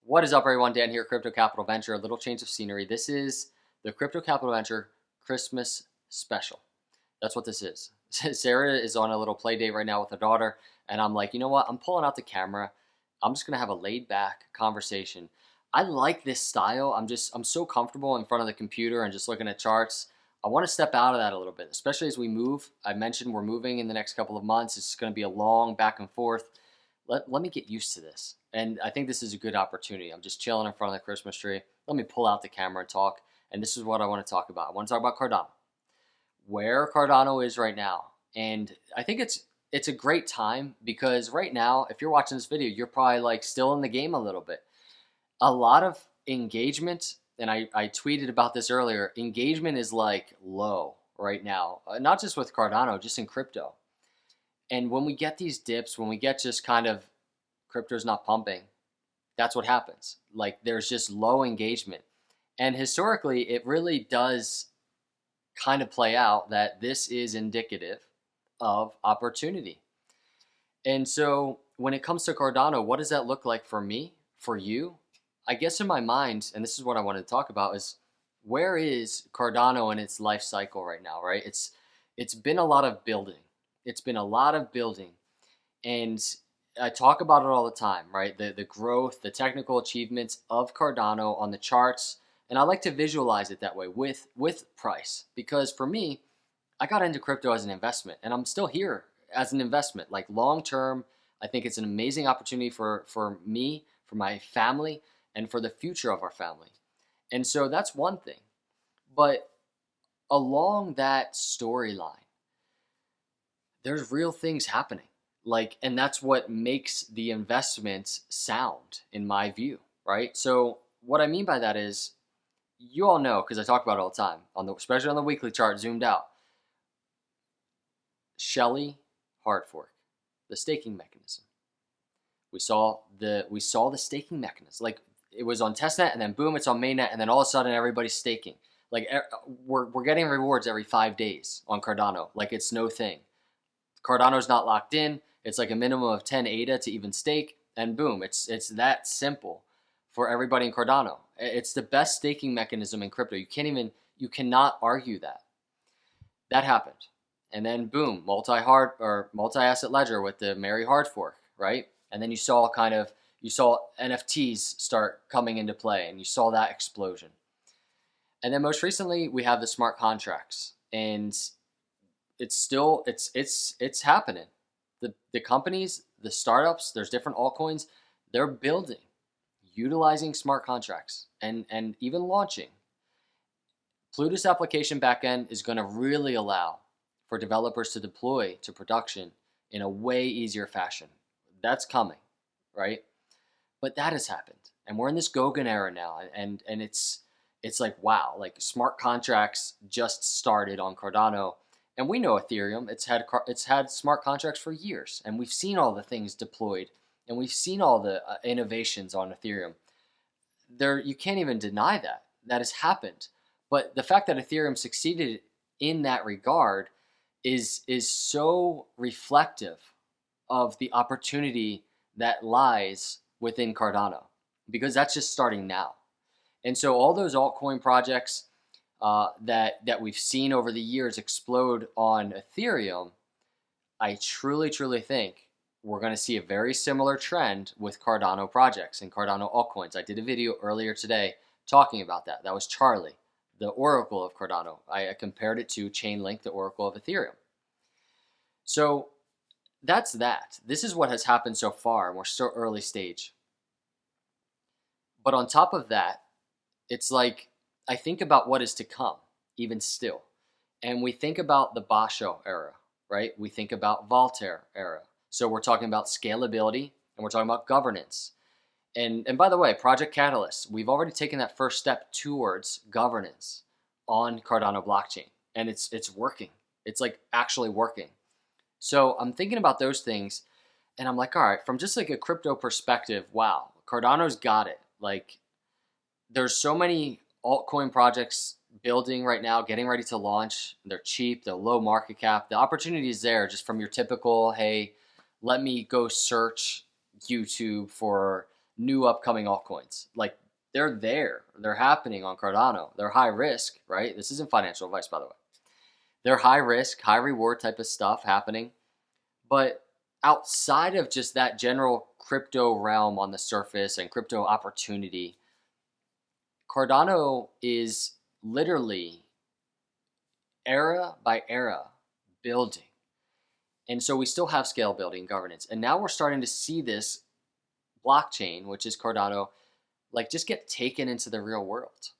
What is up, everyone? Dan here, Crypto Capital Venture. A little change of scenery. This is the Crypto Capital Venture Christmas special. That's what this is. Sarah is on a little play date right now with her daughter, and I'm like, you know what? I'm pulling out the camera. I'm just gonna have a laid back conversation. I like this style. I'm so comfortable in front of the computer and just looking at charts. I want to step out of that a little bit, especially as we move. I mentioned we're moving in the next couple of months. It's going to be a long back and forth. Let me get used to this. And I think this is a good opportunity. I'm just chilling in front of the Christmas tree. Let me pull out the camera and talk. And this is what I want to talk about. I want to talk about Cardano, where Cardano is right now. And I think it's a great time because right now, if you're watching this video, you're probably like still in the game a little bit. A lot of engagement, and I tweeted about this earlier, engagement is like low right now. Not just with Cardano, just in crypto. And when we get these dips, when we get just kind of crypto's not pumping, that's what happens. Like there's just low engagement. And historically, it really does kind of play out that this is indicative of opportunity. And so when it comes to Cardano, what does that look like for me, for you? I guess in my mind, and this is what I wanted to talk about, is where is Cardano in its life cycle right now, right? It's been a lot of building. It's been a lot of building. And I talk about it all the time, right? The growth, the technical achievements of Cardano on the charts. And I like to visualize it that way with price. Because for me, I got into crypto as an investment. And I'm still here as an investment. Like long term, I think it's an amazing opportunity for me, for my family, and for the future of our family. And so that's one thing. But along that storyline, there's real things happening. Like, and that's what makes the investment sound in my view, right? So what I mean by that is, you all know, because I talk about it all the time, especially on the weekly chart, zoomed out. Shelley hard fork, the staking mechanism. We saw the staking mechanism. Like it was on testnet, and then boom, it's on mainnet, and then all of a sudden everybody's staking. Like we're getting rewards every 5 days on Cardano. Like it's no thing. Cardano's not locked in. It's like a minimum of 10 ADA to even stake, and boom, it's that simple for everybody in Cardano. It's the best staking mechanism in crypto. You cannot argue that. That happened. And then boom, multi-asset ledger with the Mary hard fork, right? And then you saw NFTs start coming into play, and you saw that explosion. And then most recently we have the smart contracts, and it's happening. The companies, the startups, there's different altcoins, they're building, utilizing smart contracts and even launching. Plutus application backend is going to really allow for developers to deploy to production in a way easier fashion. That's coming, right? But that has happened, and we're in this Goguen era now, and it's like, wow, like smart contracts just started on Cardano. And we know Ethereum, it's had smart contracts for years, and we've seen all the things deployed, and we've seen all the innovations on Ethereum. You can't even deny that has happened. But the fact that Ethereum succeeded in that regard is so reflective of the opportunity that lies within Cardano, because that's just starting now. And so all those altcoin projects that we've seen over the years explode on Ethereum, I truly think we're going to see a very similar trend with Cardano projects and Cardano altcoins. I did a video earlier today talking about that. That was Charlie, the oracle of Cardano. I compared it to Chainlink, the oracle of Ethereum. So that's that. This is what has happened so far, and we're so early stage. But on top of that, it's like, I think about what is to come, even still. And we think about the Basho era, right? We think about Voltaire era. So we're talking about scalability, and we're talking about governance. And by the way, Project Catalyst, we've already taken that first step towards governance on Cardano blockchain. And it's working. It's like actually working. So I'm thinking about those things, and I'm like, all right, from just like a crypto perspective, wow, Cardano's got it. Like there's so many altcoin projects building right now, getting ready to launch. They're cheap, they're low market cap. The opportunity is there just from your typical, hey, let me go search YouTube for new upcoming altcoins. Like they're there. They're happening on Cardano. They're high risk, right? This isn't financial advice, by the way. They're high risk, high reward type of stuff happening. But outside of just that general crypto realm on the surface and crypto opportunity, Cardano is literally era by era building. And so we still have scalability and governance. And now we're starting to see this blockchain, which is Cardano, like just get taken into the real world.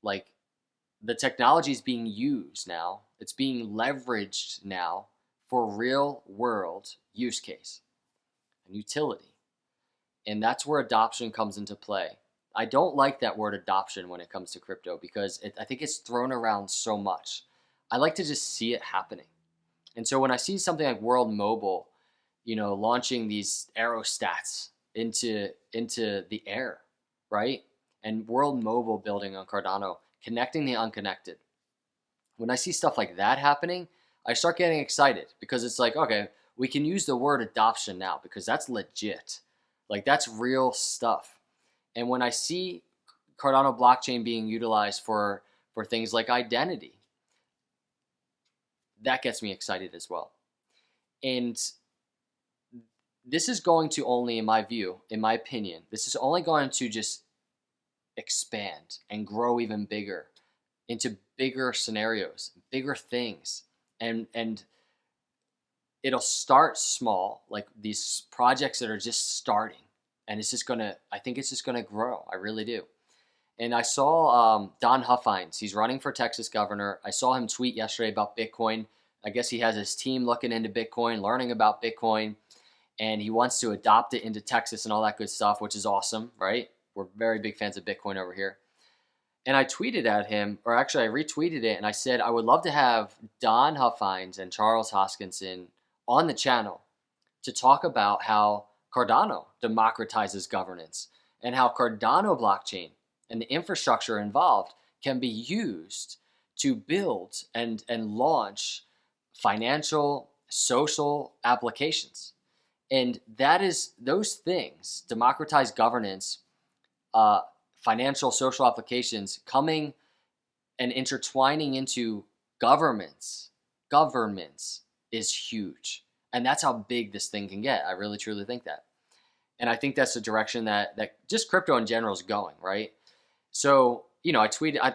Like the technology is being used now. It's being leveraged now for real world use case and utility. And that's where adoption comes into play. I don't like that word adoption when it comes to crypto because I think it's thrown around so much. I like to just see it happening. And so when I see something like World Mobile, launching these aerostats into the air, right? And World Mobile building on Cardano, connecting the unconnected. When I see stuff like that happening, I start getting excited because it's like, okay, we can use the word adoption now because that's legit. Like that's real stuff. And when I see Cardano blockchain being utilized for things like identity, that gets me excited as well. And this is going to only, in my view, in my opinion, this is only going to just expand and grow even bigger into bigger scenarios, bigger things. And it'll start small, like these projects that are just starting. And it's just I think it's just gonna grow. I really do. And I saw Don Huffines, he's running for Texas governor. I saw him tweet yesterday about Bitcoin. I guess he has his team looking into Bitcoin, learning about Bitcoin, and he wants to adopt it into Texas and all that good stuff, which is awesome, right? We're very big fans of Bitcoin over here. And I tweeted at him, or actually I retweeted it, and I said, I would love to have Don Huffines and Charles Hoskinson on the channel to talk about how Cardano democratizes governance and how Cardano blockchain and the infrastructure involved can be used to build and launch financial, social applications. And that is those things, democratize governance, financial, social applications coming and intertwining into governments is huge. And that's how big this thing can get. I really, truly think that. And I think that's the direction that just crypto in general is going, right? So, I tweeted,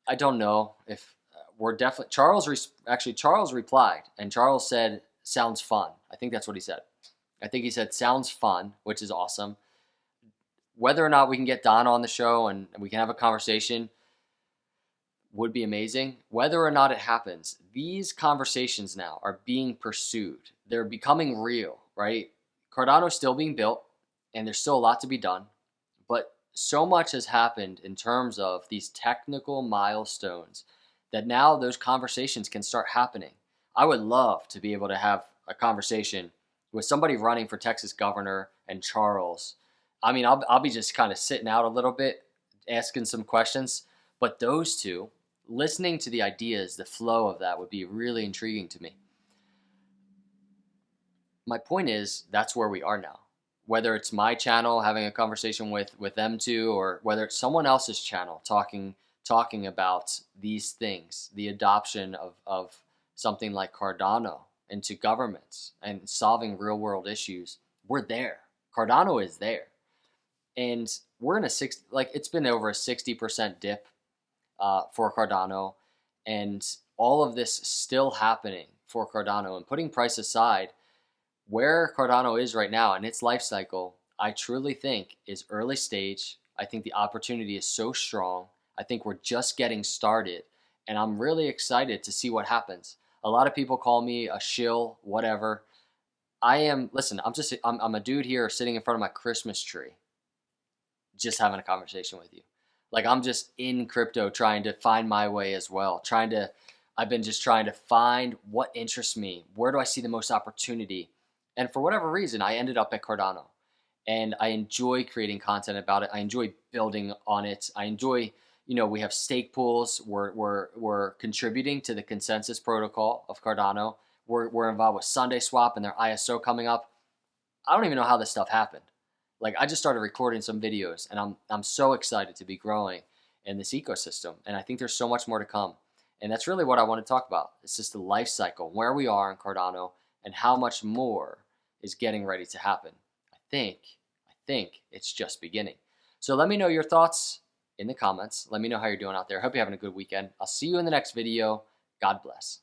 I don't know if we're definitely, Charles replied, and Charles said, sounds fun. I think that's what he said. I think he said, sounds fun, which is awesome. Whether or not we can get Don on the show and we can have a conversation would be amazing. Whether or not it happens, these conversations now are being pursued. They're becoming real, right? Cardano's still being built, and there's still a lot to be done. But so much has happened in terms of these technical milestones that now those conversations can start happening. I would love to be able to have a conversation with somebody running for Texas governor and Charles. I mean, I'll be just kind of sitting out a little bit, asking some questions. But those two, listening to the ideas, the flow of that would be really intriguing to me. My point is, that's where we are now. Whether it's my channel having a conversation with them two, or whether it's someone else's channel talking about these things, the adoption of something like Cardano into governments and solving real world issues, we're there. Cardano is there. And we're in it's been over a 60% dip for Cardano, and all of this still happening for Cardano. And putting price aside, where Cardano is right now in its life cycle, I truly think is early stage. I think the opportunity is so strong. I think we're just getting started, and I'm really excited to see what happens. A lot of people call me a shill, whatever. I'm a dude here sitting in front of my Christmas tree, just having a conversation with you. Like, I'm just in crypto trying to find my way as well. I've been just trying to find what interests me. Where do I see the most opportunity? And for whatever reason, I ended up at Cardano. And I enjoy creating content about it. I enjoy building on it. I enjoy, we have stake pools. We're contributing to the consensus protocol of Cardano. We're involved with Sunday Swap and their ISO coming up. I don't even know how this stuff happened. Like, I just started recording some videos, and I'm so excited to be growing in this ecosystem. And I think there's so much more to come. And that's really what I want to talk about. It's just the life cycle, where we are in Cardano, and how much more is getting ready to happen. I think it's just beginning. So let me know your thoughts in the comments. Let me know how you're doing out there. I hope you're having a good weekend. I'll see you in the next video. God bless.